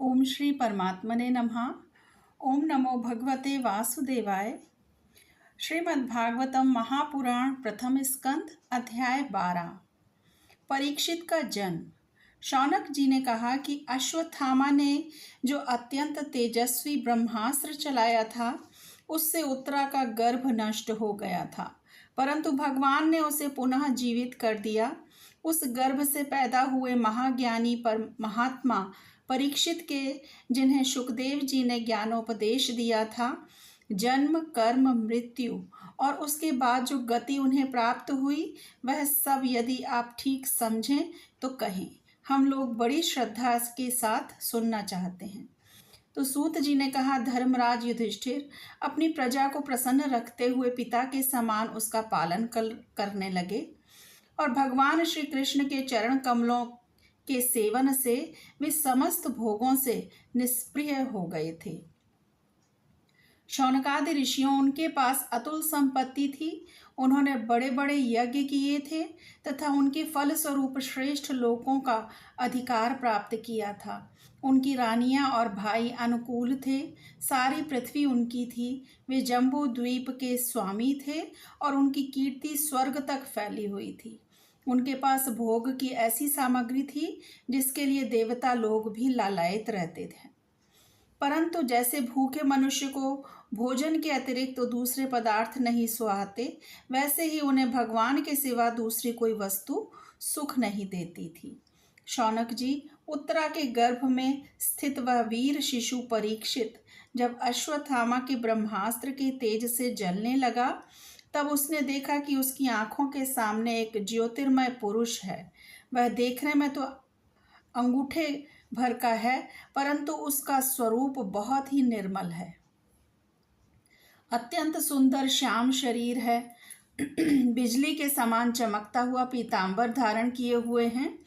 ओम श्री परमात्मने नमः। ओम नमो भगवते वासुदेवाय। श्रीमद्भागवतम महापुराण प्रथम स्कंद अध्याय 12। परीक्षित का जन्म। शौनक जी ने कहा कि अश्वत्थामा ने जो अत्यंत तेजस्वी ब्रह्मास्त्र चलाया था उससे उत्तरा का गर्भ नष्ट हो गया था, परंतु भगवान ने उसे पुनः जीवित कर दिया। उस गर्भ से पैदा हुए महाज्ञानी पर महात्मा परीक्षित के, जिन्हें सुखदेव जी ने ज्ञानोपदेश दिया था, जन्म कर्म मृत्यु और उसके बाद जो गति उन्हें प्राप्त हुई वह सब यदि आप ठीक समझें तो कहें। हम लोग बड़ी श्रद्धा के साथ सुनना चाहते हैं। तो सूत जी ने कहा, धर्मराज युधिष्ठिर अपनी प्रजा को प्रसन्न रखते हुए पिता के समान उसका पालन करने लगे और भगवान श्री कृष्ण के चरण कमलों के सेवन से वे समस्त भोगों से निष्प्रिय हो गए थे। शौनकादि ऋषियों उनके पास अतुल संपत्ति थी। उन्होंने बड़े बड़े यज्ञ किए थे तथा उनके फल स्वरूप श्रेष्ठ लोकों का अधिकार प्राप्त किया था। उनकी रानियां और भाई अनुकूल थे। सारी पृथ्वी उनकी थी। वे जम्बू द्वीप के स्वामी थे और उनकी कीर्ति स्वर्ग तक फैली हुई थी। उनके पास भोग की ऐसी सामग्री थी जिसके लिए देवता लोग भी लालायित रहते थे। परंतु जैसे भूखे मनुष्य को भोजन के अतिरिक्त तो दूसरे पदार्थ नहीं सुहाते, वैसे ही उन्हें भगवान के सिवा दूसरी कोई वस्तु सुख नहीं देती थी। शौनक जी, उत्तरा के गर्भ में स्थित वह वीर शिशु परीक्षित जब अश्वत्थामा के ब्रह्मास्त्र के तेज से जलने लगा, तब उसने देखा कि उसकी आंखों के सामने एक ज्योतिर्मय पुरुष है। वह देखने में तो अंगूठे भर का है, परंतु उसका स्वरूप बहुत ही निर्मल है। अत्यंत सुंदर श्याम शरीर है। बिजली के समान चमकता हुआ पीतांबर धारण किए हुए हैं।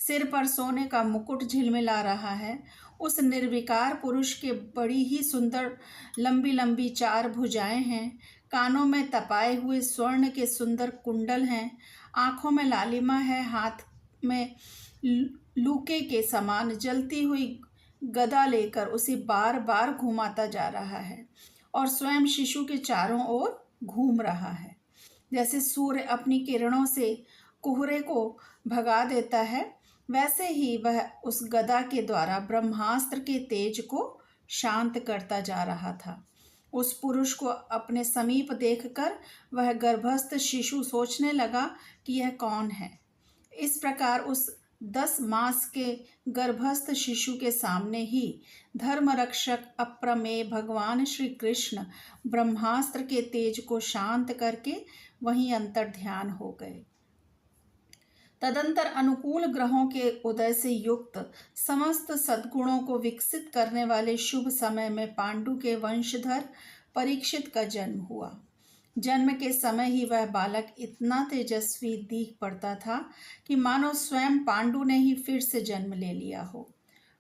सिर पर सोने का मुकुट झिलमिला रहा है। उस निर्विकार पुरुष के बड़ी ही सुंदर लंबी लंबी 4 भुजाएं हैं। कानों में तपाए हुए स्वर्ण के सुंदर कुंडल हैं। आंखों में लालिमा है। हाथ में लूके के समान जलती हुई गदा लेकर उसे बार बार घुमाता जा रहा है और स्वयं शिशु के चारों ओर घूम रहा है। जैसे सूर्य अपनी किरणों से कोहरे को भगा देता है, वैसे ही वह उस गदा के द्वारा ब्रह्मास्त्र के तेज को शांत करता जा रहा था। उस पुरुष को अपने समीप देखकर वह गर्भस्थ शिशु सोचने लगा कि यह कौन है। इस प्रकार उस 10 मास के गर्भस्थ शिशु के सामने ही धर्मरक्षक अप्रमेय भगवान श्री कृष्ण ब्रह्मास्त्र के तेज को शांत करके वहीं अंतर्ध्यान हो गए। तदंतर अनुकूल ग्रहों के उदय से युक्त समस्त सद्गुणों को विकसित करने वाले शुभ समय में पांडु के वंशधर परीक्षित का जन्म हुआ। जन्म के समय ही वह बालक इतना तेजस्वी दिख पड़ता था कि मानो स्वयं पांडु ने ही फिर से जन्म ले लिया हो।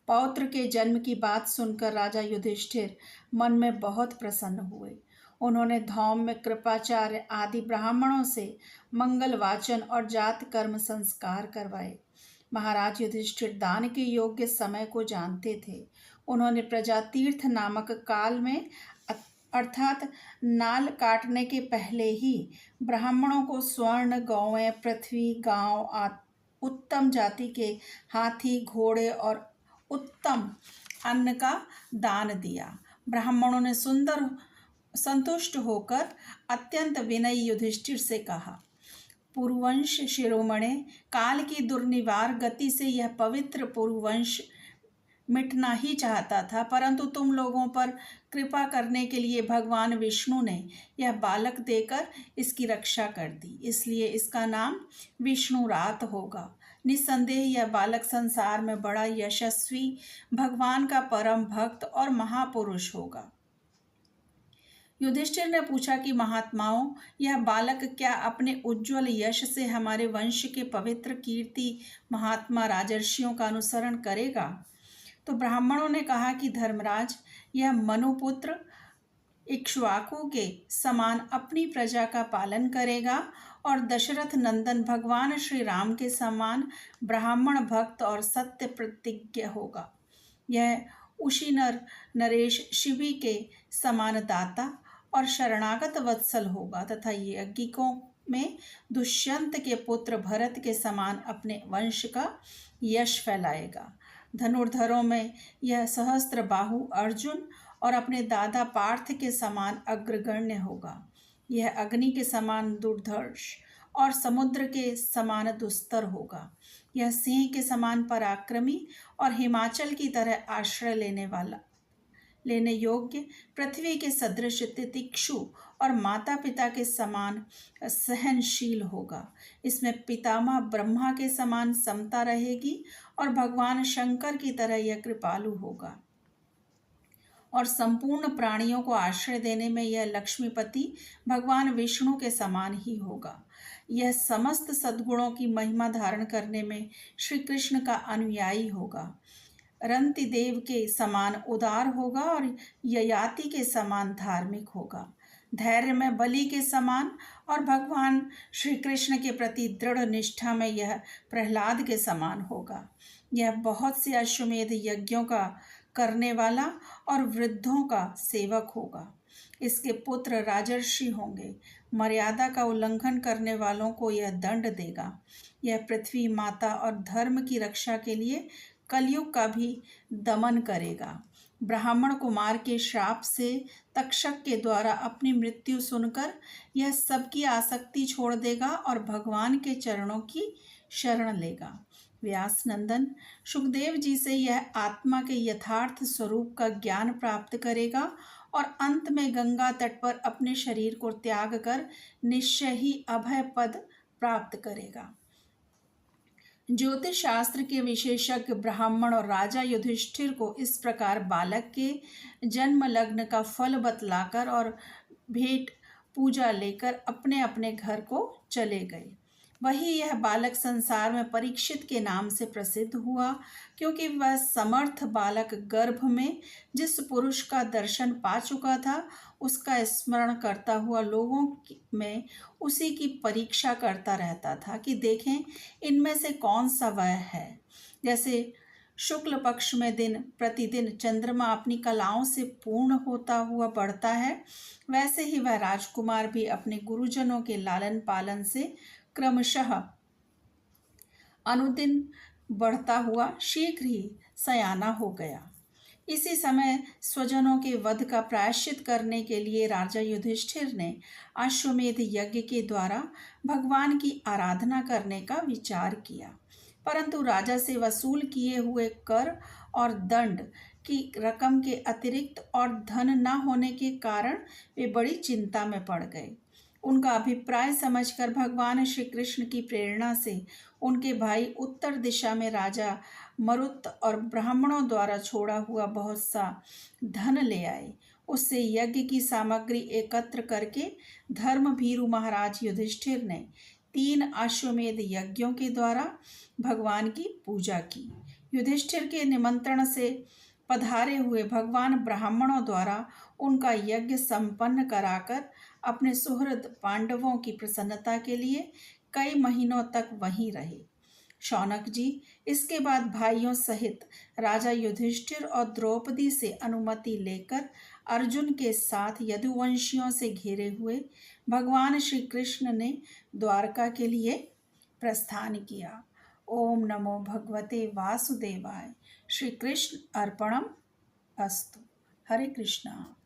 पौत्र के जन्म की बात सुनकर राजा युधिष्ठिर मन में बहुत प्रसन्न हुए। उन्होंने धौम्य, कृपाचार्य आदि ब्राह्मणों से मंगल वाचन और जात कर्म संस्कार करवाए। महाराज युधिष्ठिर दान के योग्य समय को जानते थे। उन्होंने प्रजातीर्थ नामक काल में अर्थात नाल काटने के पहले ही ब्राह्मणों को स्वर्ण, गौएं, पृथ्वी, गांव, उत्तम जाति के हाथी, घोड़े और उत्तम अन्न का दान दिया। ब्राह्मणों ने संतुष्ट होकर अत्यंत विनयी युधिष्ठिर से कहा, पुरुवंश शिरोमणे, काल की दुर्निवार गति से यह पवित्र पुरुवंश मिटना ही चाहता था, परंतु तुम लोगों पर कृपा करने के लिए भगवान विष्णु ने यह बालक देकर इसकी रक्षा कर दी, इसलिए इसका नाम विष्णुरात होगा। निस्संदेह यह बालक संसार में बड़ा यशस्वी, भगवान का परम भक्त और महापुरुष होगा। युधिष्ठिर ने पूछा कि महात्माओं, यह बालक क्या अपने उज्ज्वल यश से हमारे वंश के पवित्र कीर्ति महात्मा राजर्षियों का अनुसरण करेगा? तो ब्राह्मणों ने कहा कि धर्मराज, यह मनुपुत्र इक्ष्वाकु के समान अपनी प्रजा का पालन करेगा और दशरथ नंदन भगवान श्री राम के समान ब्राह्मण भक्त और सत्य प्रतिज्ञ होगा। यह उशीनर नरेश शिवी के समान दाता और शरणागत वत्सल होगा तथा यज्ञिकों में दुष्यंत के पुत्र भरत के समान अपने वंश का यश फैलाएगा। धनुर्धरों में यह सहस्त्र बाहु अर्जुन और अपने दादा पार्थ के समान अग्रगण्य होगा। यह अग्नि के समान दुर्धर्ष और समुद्र के समान दुस्तर होगा। यह सिंह के समान पराक्रमी और हिमाचल की तरह आश्रय लेने योग्य, पृथ्वी के सदृश तितिक्षु और माता पिता के समान सहनशील होगा। इसमें पितामह ब्रह्मा के समान समता रहेगी और भगवान शंकर की तरह यह कृपालु होगा और संपूर्ण प्राणियों को आश्रय देने में यह लक्ष्मीपति भगवान विष्णु के समान ही होगा। यह समस्त सद्गुणों की महिमा धारण करने में श्री कृष्ण का अनुयायी होगा। रंति देव के समान उदार होगा और ययाति के समान धार्मिक होगा। धैर्य में बलि के समान और भगवान श्री कृष्ण के प्रति दृढ़ निष्ठा में यह प्रहलाद के समान होगा। यह बहुत से अश्वमेध यज्ञों का करने वाला और वृद्धों का सेवक होगा। इसके पुत्र राजर्षि होंगे। मर्यादा का उल्लंघन करने वालों को यह दंड देगा। यह पृथ्वी माता और धर्म की रक्षा के लिए कलयुग का भी दमन करेगा। ब्राह्मण कुमार के श्राप से तक्षक के द्वारा अपनी मृत्यु सुनकर यह सबकी आसक्ति छोड़ देगा और भगवान के चरणों की शरण लेगा। व्यास नंदन, सुखदेव जी से यह आत्मा के यथार्थ स्वरूप का ज्ञान प्राप्त करेगा और अंत में गंगा तट पर अपने शरीर को त्याग कर निश्चय ही अभय पद प्राप्त करेगा। ज्योतिष शास्त्र के विशेषज्ञ ब्राह्मण और राजा युधिष्ठिर को इस प्रकार बालक के जन्म लग्न का फल बतलाकर और भेंट पूजा लेकर अपने अपने घर को चले गए। वही यह बालक संसार में परीक्षित के नाम से प्रसिद्ध हुआ, क्योंकि वह समर्थ बालक गर्भ में जिस पुरुष का दर्शन पा चुका था उसका स्मरण करता हुआ लोगों में उसी की परीक्षा करता रहता था कि देखें इनमें से कौन सा वह है। जैसे शुक्ल पक्ष में दिन प्रतिदिन चंद्रमा अपनी कलाओं से पूर्ण होता हुआ बढ़ता है, वैसे ही वह राजकुमार भी अपने गुरुजनों के लालन पालन से क्रमशः अनुदिन बढ़ता हुआ शीघ्र ही सयाना हो गया। इसी समय स्वजनों के वध का प्रायश्चित करने के लिए राजा युधिष्ठिर ने अश्वमेध यज्ञ के द्वारा भगवान की आराधना करने का विचार किया, परंतु राजा से वसूल किए हुए कर और दंड की रकम के अतिरिक्त और धन न होने के कारण वे बड़ी चिंता में पड़ गए। उनका अभिप्राय समझकर भगवान श्री कृष्ण की प्रेरणा से उनके भाई उत्तर दिशा में राजा मरुत और ब्राह्मणों द्वारा छोड़ा हुआ बहुत सा धन ले आए। उससे यज्ञ की सामग्री एकत्र करके धर्मभीरु महाराज युधिष्ठिर ने 3 अश्वमेध यज्ञों के द्वारा भगवान की पूजा की। युधिष्ठिर के निमंत्रण से पधारे हुए भगवान ब्राह्मणों द्वारा उनका यज्ञ संपन्न कराकर अपने सुहृद पांडवों की प्रसन्नता के लिए कई महीनों तक वहीं रहे। शौनक जी इसके बाद भाइयों सहित राजा युधिष्ठिर और द्रौपदी से अनुमति लेकर अर्जुन के साथ यदुवंशियों से घिरे हुए भगवान श्री कृष्ण ने द्वारका के लिए प्रस्थान किया। ओम नमो भगवते वासुदेवाय। श्री कृष्ण अर्पणम अस्तु। हरे कृष्णा।